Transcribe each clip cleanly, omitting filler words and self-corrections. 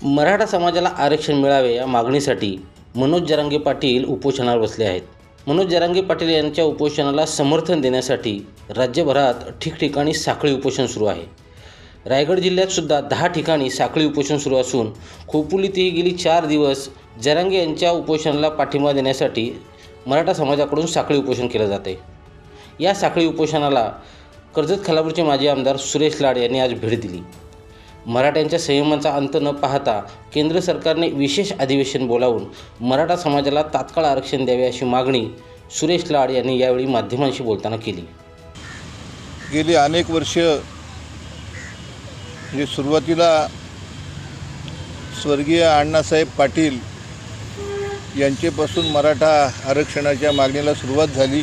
मराठा समाजाला आरक्षण मिळावे या मागणीसाठी मनोज जरांगे पाटील उपोषणावर बसले आहेत। मनोज जरांगे पाटील यांच्या उपोषणाला समर्थन देण्यासाठी राज्यभरात ठिकठिकाणी साखळी उपोषण सुरू आहे। रायगड जिल्ह्यात सुद्धा 10 ठिकाणी साखळी उपोषण सुरू असून खोपोलीतही गेली 4 दिवस जरांगे यांच्या उपोषणाला पाठिंबा देण्यासाठी मराठा समाजाकडून साखळी उपोषण केलं जाते। या साखळी उपोषणाला कर्जत खालापूरचे माजी आमदार सुरेश लाड यांनी आज भेट दिली। मराठ्यांच्या संयमाचा अंत न पाहता केंद्र सरकारने विशेष अधिवेशन बोलावून मराठा समाजाला तात्काळ आरक्षण द्यावे अशी मागणी सुरेश लाड यांनी यावेळी माध्यमांशी बोलताना केली। गेली अनेक वर्ष म्हणजे सुरुवातीला स्वर्गीय अण्णासाहेब पाटील यांचेपासून मराठा आरक्षणाच्या मागणीला सुरुवात झाली।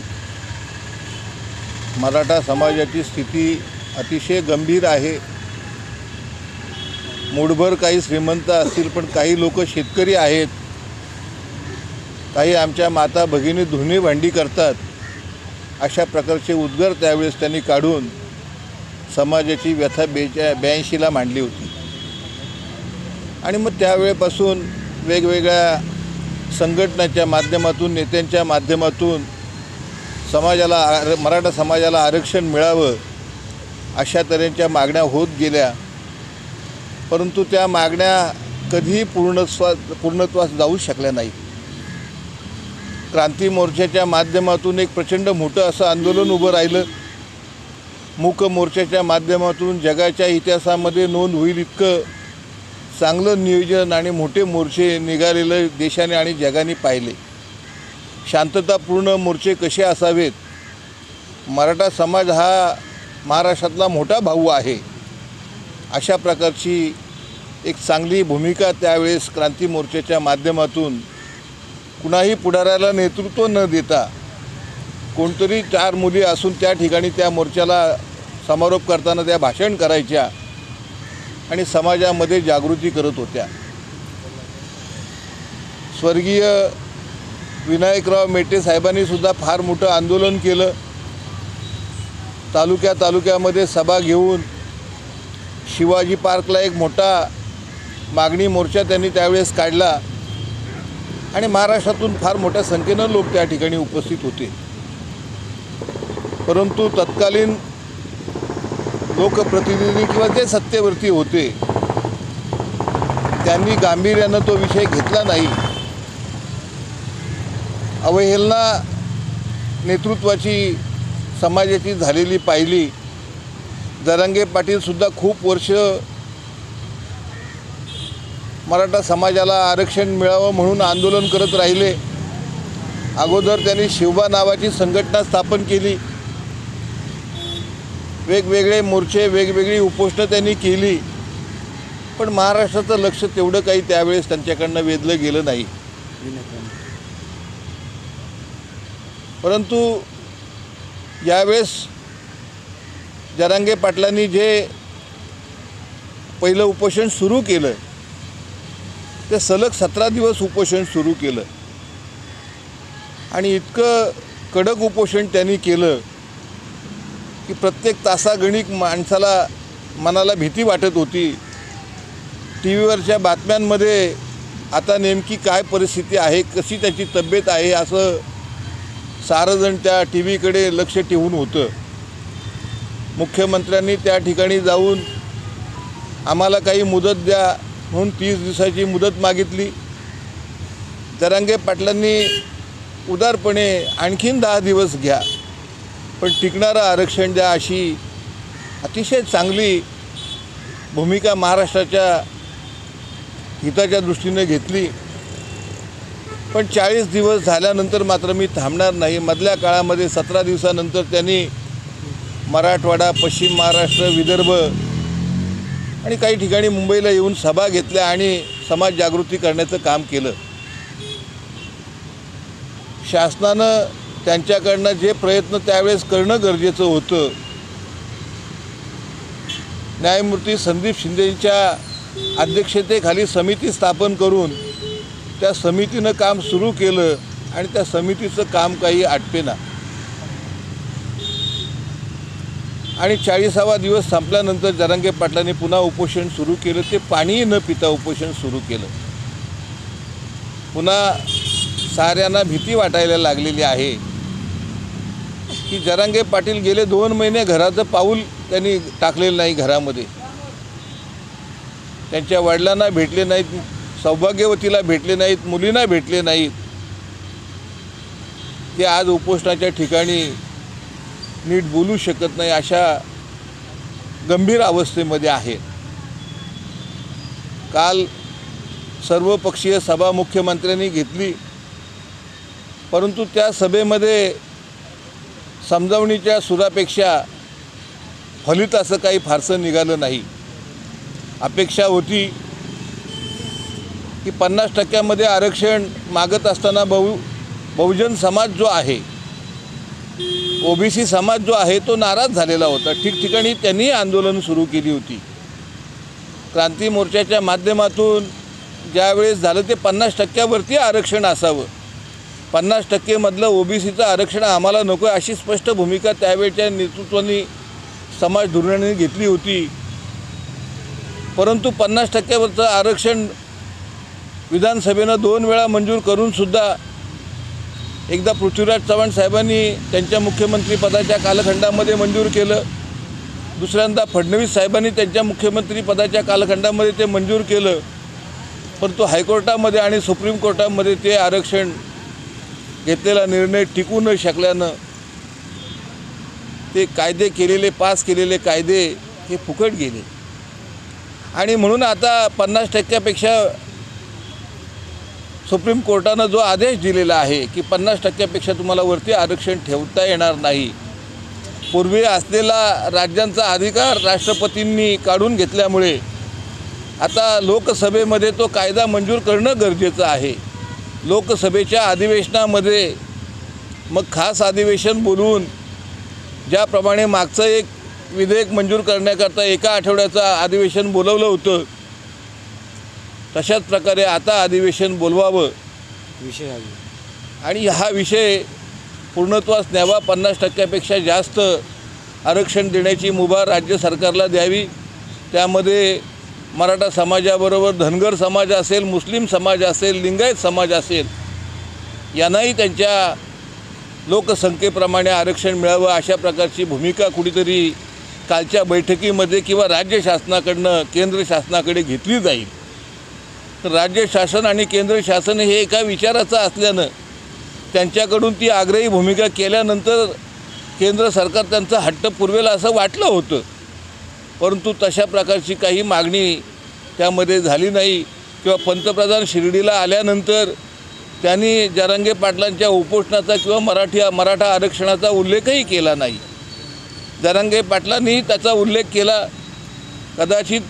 मराठा समाजाची स्थिती अतिशय गंभीर आहे। मूठभर काही श्रीमंत असतील, पण काही लोक शेतकरी आहेत, काही आमच्या माता भगिनी धुणी भांडी करतात, अशा प्रकारचे उद्गार त्यावेळेस त्यांनी काढून समाजाची व्यथा 82ला मांडली होती। आणि मग त्यावेळेपासून वेगवेगळ्या संघटनांच्या माध्यमातून, नेत्यांच्या माध्यमातून मराठा समाजाला आरक्षण मिळावं अशा तऱ्हेच्या मागण्या होत गेल्या, परंतु त्या मागण्या कधीही पूर्णत्वास जाऊ शकल्या नाही। क्रांती मोर्चाच्या माध्यमातून एक प्रचंड मोठं असं आंदोलन उभं राहिलं। मूक मोर्चाच्या माध्यमातून जगाच्या इतिहासामध्ये नोंद होईल इतकं चांगलं नियोजन आणि मोठे मोर्चे निघालेले देशाने आणि जगाने पाहिले। शांततापूर्ण मोर्चे कसे असावेत, मराठा समाज हा महाराष्ट्रातला मोठा भाऊ आहे, अशा प्रकारची एक चांगली भूमिका त्यावेळेस क्रांती मोर्चाच्या माध्यमातून कुणाही पुढाऱ्याला नेतृत्व न देता कोणतरी 4 मुली असून त्या ठिकाणी त्या मोर्चाला समारोप करताना त्या भाषण करायच्या आणि समाजामध्ये जागृती करत होत्या। स्वर्गीय विनायकराव मेटे साहेबांनी सुद्धा फार मोठं आंदोलन केलं। तालुक्यामध्ये सभा घेऊन शिवाजी पार्कला एक मोठा मागणी मोर्चा त्यांनी त्यावेळेस काढला आणि महाराष्ट्रातून फार मोठ्या संख्येनं लोक त्या ठिकाणी उपस्थित होते। परंतु तत्कालीन लोकप्रतिनिधी किंवा जे सत्तेवरती होते त्यांनी गांभीर्यानं तो विषय घेतला नाही। अवहेलना नेतृत्वाची समाजाची झालेली पाहिली। जरांगे पाटीलसुद्धा खूप वर्ष मराठा समाजाला आरक्षण मिळावं म्हणून आंदोलन करत राहिले। अगोदर त्यांनी शिवबा नावाची संघटना स्थापन केली, वेगवेगळे मोर्चे, वेगवेगळी उपोषणं त्यांनी केली, पण महाराष्ट्राचं लक्ष तेवढं काही त्यावेळेस त्यांच्याकडनं वेधलं गेलं नाही। परंतु यावेळेस जरांगे पाटलांनी जे पहिलं उपोषण सुरू केलं ते सलग 17 दिवस उपोषण सुरू केलं आणि इतकं कडक उपोषण त्यांनी केलं की प्रत्येक तासागणिक मनाला भीती वाटत होती। टीव्हीवरच्या बातम्यांमध्ये आता नेमकी काय परिस्थिती आहे, कशी त्याची तब्येत आहे, असं सारंजण त्या टीव्हीकडे लक्ष ठेवून होतं। मुख्यमंत्र्यांनी त्या ठिकाणी जाऊन आम्हाला काही मुदत द्या म्हणून 30 दिवसाची मुदत मागितली। जरांगे पाटलांनी उदारपणे आणखीन 10 दिवस घ्या, पण टिकणारं आरक्षण द्या, अशी अतिशय चांगली भूमिका महाराष्ट्राच्या हिताच्या दृष्टीने घेतली। पण 40 दिवस झाल्यानंतर मात्र मी थांबणार नाही। मधल्या काळामध्ये 17 दिवसानंतर त्यांनी मराठवाडा, पश्चिम महाराष्ट्र, विदर्भ आणि काही ठिकाणी मुंबईला येऊन सभा घेतल्या आणि समाज जागृती करण्याचं काम केलं। शासनानं त्यांच्याकडनं जे प्रयत्न त्यावेळेस करणं गरजेचं होतं, न्यायमूर्ती संदीप शिंदेंच्या अध्यक्षतेखाली समिती स्थापन करून त्या समितीनं काम सुरू केलं आणि त्या समितीचं काम काही आटपेना। आणि 40वा दिवस संपल्यानंतर जरांगे पाटलांनी पुन्हा उपोषण सुरू केलं. ते पाणी न पिता उपोषण सुरू केलं. पुन्हा साऱ्यांना भीती वाटायला लागलेली आहे की जरांगे पाटील गेले 2 महिने घराचं पाऊल त्यांनी टाकलेलं नाही. घरामध्ये त्यांच्या वडिलांना भेटले नाहीत, सौभाग्यवतीला भेटले नाहीत, मुलींना भेटले नाहीत. ते आज उपोषणाच्या ठिकाणी नीट बोलू शकत नाही, अशा गंभीर अवस्थेमध्ये आहे. काल सर्वपक्षीय सभा मुख्यमंत्र्यांनी घेतली, परंतु त्या सभेमध्ये समजावणीच्या सुरापेक्षा फलित असं काही फारसं निघालं नाही. अपेक्षा होती की 50% आरक्षण मागत असताना बहुजन समाज जो आहे, ओबीसी समाज जो आहे तो नाराज झालेला होता. ठिकठिकाणी त्यांनी आंदोलन सुरू केली होती. क्रांती मोर्चाच्या माध्यमातून ज्यावेळेस झालं ते 50% आरक्षण असावं, 50% मधलं ओबीसीचं आरक्षण आम्हाला नको आहे, अशी स्पष्ट भूमिका त्यावेळच्या नेतृत्वाने समाज धोरणाने घेतली होती. परंतु 50%वरचं आरक्षण विधानसभेनं 2 वेळा मंजूर करूनसुद्धा एकदा पृथ्वीराज चव्हाण साहेबांनी त्यांच्या मुख्यमंत्रीपदाच्या कालखंडामध्ये मंजूर केलं, दुसऱ्यांदा फडणवीस साहेबांनी त्यांच्या मुख्यमंत्रीपदाच्या कालखंडामध्ये ते मंजूर केलं. परंतु हायकोर्टामध्ये आणि सुप्रीम कोर्टामध्ये ते आरक्षण घेतलेला निर्णय टिकू न शकल्यानं ते कायदे केलेले, पास केलेले कायदे हे फुकट गेले. आणि म्हणून आता 50%पेक्षा सुप्रीम कोर्टानं जो आदेश दिलेला आहे की 50%पेक्षा तुम्हाला वरती आरक्षण ठेवता येणार नाही, पूर्वी असलेला राज्यांचा अधिकार राष्ट्रपतींनी काढून घेतल्यामुळे आता लोकसभेमध्ये तो कायदा मंजूर करणं गरजेचं आहे. लोकसभेच्या अधिवेशनामध्ये मग खास अधिवेशन बोलवून ज्याप्रमाणे मागचं एक विधेयक मंजूर करण्याकरता 1 आठवड्याचं अधिवेशन बोलवलं होतं, तशाच प्रकारे आता अधिवेशन बोलवावं आणि हा विषय पूर्णत्वास न्यावा. 50%पेक्षा जास्त आरक्षण देण्याची मुभा राज्य सरकारला द्यावी. त्यामध्ये मराठा समाजाबरोबर धनगर समाज असेल, मुस्लिम समाज असेल, लिंगायत समाज असेल, यांनाही त्यांच्या लोकसंख्येप्रमाणे आरक्षण मिळावं, अशा प्रकारची भूमिका कुठेतरी कालच्या बैठकीमध्ये किंवा राज्य शासनाकडनं केंद्र शासनाकडे घेतली जाईल. तर राज्य शासन आणि केंद्र शासन हे एका विचाराचं असल्यानं त्यांच्याकडून ती आग्रही भूमिका केल्यानंतर केंद्र सरकार त्यांचा हट्ट पुरवेल असं वाटलं होतं. परंतु तशा प्रकारची काही मागणी त्यामध्ये झाली नाही. किंवा पंतप्रधान शिर्डीला आल्यानंतर त्यांनी जरांगे पाटलांच्या उपोषणाचा किंवा मराठा आरक्षणाचा उल्लेखही केला नाही. जरांगे पाटलांनी त्याचा उल्लेख केला. कदाचित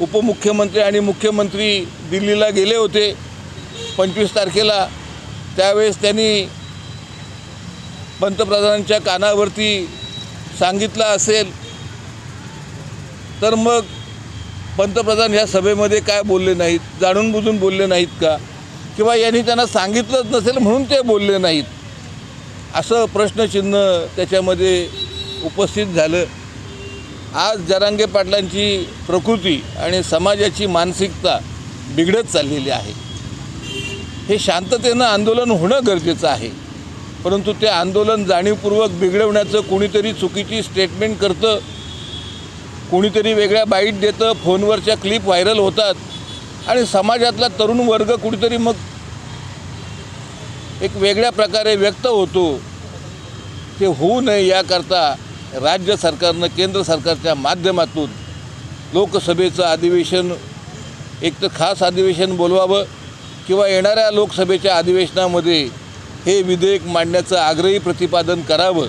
उपमुख्यमंत्री आणि मुख्यमंत्री दिल्लीला गेले होते 25 तारखेला, त्यावेळेस त्यांनी पंतप्रधानांच्या कानावरती सांगितलं असेल, तर मग पंतप्रधान ह्या सभेमध्ये काय बोलले नाहीत, जाणून बुजून बोलले नाहीत का, किंवा यांनी त्यांना सांगितलंच नसेल म्हणून ते बोलले नाहीत, असं प्रश्नचिन्ह त्याच्यामध्ये उपस्थित झालं. आज जरांगे पाटलांची प्रकृती आणि समाजाची मानसिकता बिघडत चाललेली आहे. हे शांततेनं आंदोलन होणं गरजेचं आहे, परंतु ते आंदोलन जाणीवपूर्वक बिघडवण्याचं कोणीतरी चुकीची स्टेटमेंट करतं, कोणीतरी वेगळ्या बाईट देतं, फोनवरच्या क्लिप व्हायरल होतात आणि समाजातला तरुण वर्ग कुठेतरी मग एक वेगळ्या प्रकारे व्यक्त होतो. ते होऊ नये याकरता राज्य सरकारनं केंद्र सरकारच्या माध्यमातून लोकसभेचं अधिवेशन एक तर खास अधिवेशन बोलवावं किंवा येणाऱ्या लोकसभेच्या अधिवेशनामध्ये हे विधेयक मांडण्याचं आग्रही प्रतिपादन करावं.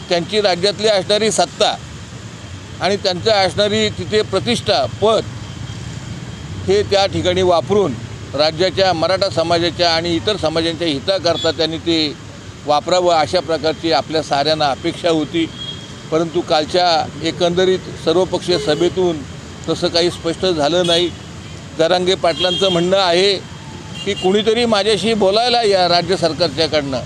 त्यांची राज्यातली असणारी सत्ता आणि त्यांच्या असणारी तिथे प्रतिष्ठा, पद हे त्या ठिकाणी वापरून राज्याच्या मराठा समाजाच्या आणि इतर समाजांच्या हिताकरता त्यांनी ते वापरावं, अशा प्रकारची आपल्या साऱ्यांना अपेक्षा होती. परंतु कालच्या एकंदरीत सर्वपक्षीय सभेतून तसं काही स्पष्ट झालं नाही. जरांगे पाटलांचं म्हणणं आहे की कुणीतरी माझ्याशी बोलायला या राज्य सरकारच्याकडनं,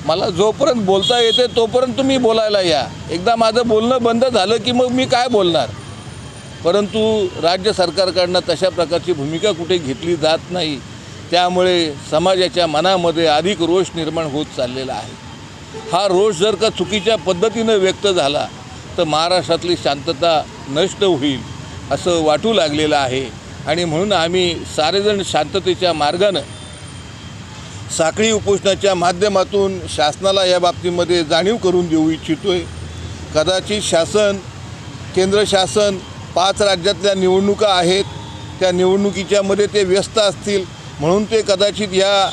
मला जोपर्यंत बोलता येते तोपर्यंत तुम्ही बोलायला या. एकदा माझं बोलणं बंद झालं की मग मी काय बोलणार. परंतु राज्य सरकारकडनं तशा प्रकारची भूमिका कुठे घेतली जात नाही. त्यामुळे समाजाच्या मनामध्ये अधिक रोष निर्माण होत चाललेला आहे. हा रोष जर का चुकीच्या पद्धतीनं व्यक्त झाला तर महाराष्ट्रातली शांतता नष्ट होईल असं वाटू लागलेलं आहे. आणि म्हणून आम्ही सारेजण शांततेच्या मार्गानं साखळी उपोषणाच्या माध्यमातून शासनाला या बाबतीमध्ये जाणीव करून देऊ इच्छितो आहे. कदाचित शासन, केंद्र शासन 5 राज्यातल्या निवडणुका आहेत, त्या निवडणुकीच्यामध्ये ते व्यस्त असतील म्हणून ते कदाचित या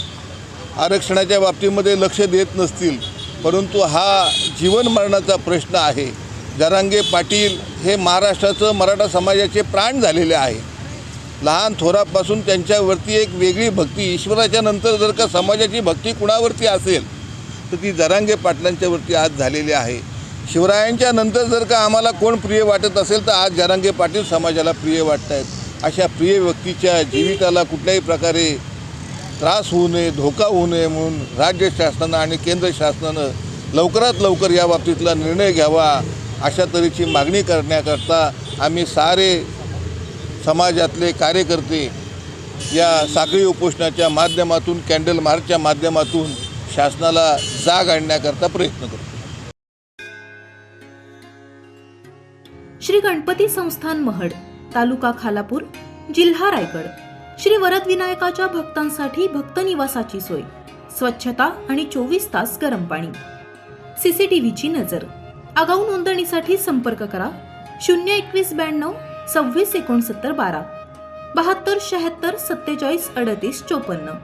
आरक्षणाच्या बाबतीमध्ये लक्ष देत नसतील. परंतु हा जीवन मरणाचा प्रश्न आहे. जरांगे पाटील हे महाराष्ट्राचं, मराठा समाजाचे प्राण झालेले आहे. लहान थोरापासून त्यांच्यावरती एक वेगळी भक्ती, ईश्वराच्या नंतर जर का समाजाची भक्ती कुणावरती असेल तर ती जरांगे पाटलांच्यावरती आज झालेली आहे. शिवरायांच्या नंतर जर का आम्हाला कोण प्रिय वाटत असेल तर आज जरांगे पाटील समाजाला प्रिय वाटत आहेत. अशा प्रिय व्यक्तीच्या जीविताला कुठल्याही प्रकारे त्रास होऊ नये, धोका होऊ नये म्हणून राज्य शासनानं आणि केंद्र शासनानं लवकरात लवकर या बाबतीतला निर्णय घ्यावा अशा तऱ्हेची मागणी करण्याकरता आम्ही सारे समाजातले कार्यकर्ते या साखळी उपोषणाच्या माध्यमातून, कॅन्डल मार्चच्या माध्यमातून शासनाला जाग आणण्याकरता प्रयत्न करतो. श्री गणपती संस्थान महड, तालुका खालापूर, जिल्हा रायगड. श्री वरद विनायकाच्या भक्तांसाठी भक्त निवासाची सोय, स्वच्छता आणि 24 तास गरम पाणी. सीसीटीव्हीची नजर. आगाऊ नोंदणीसाठी संपर्क करा 02192 26 69 12 72 76 47 38 54.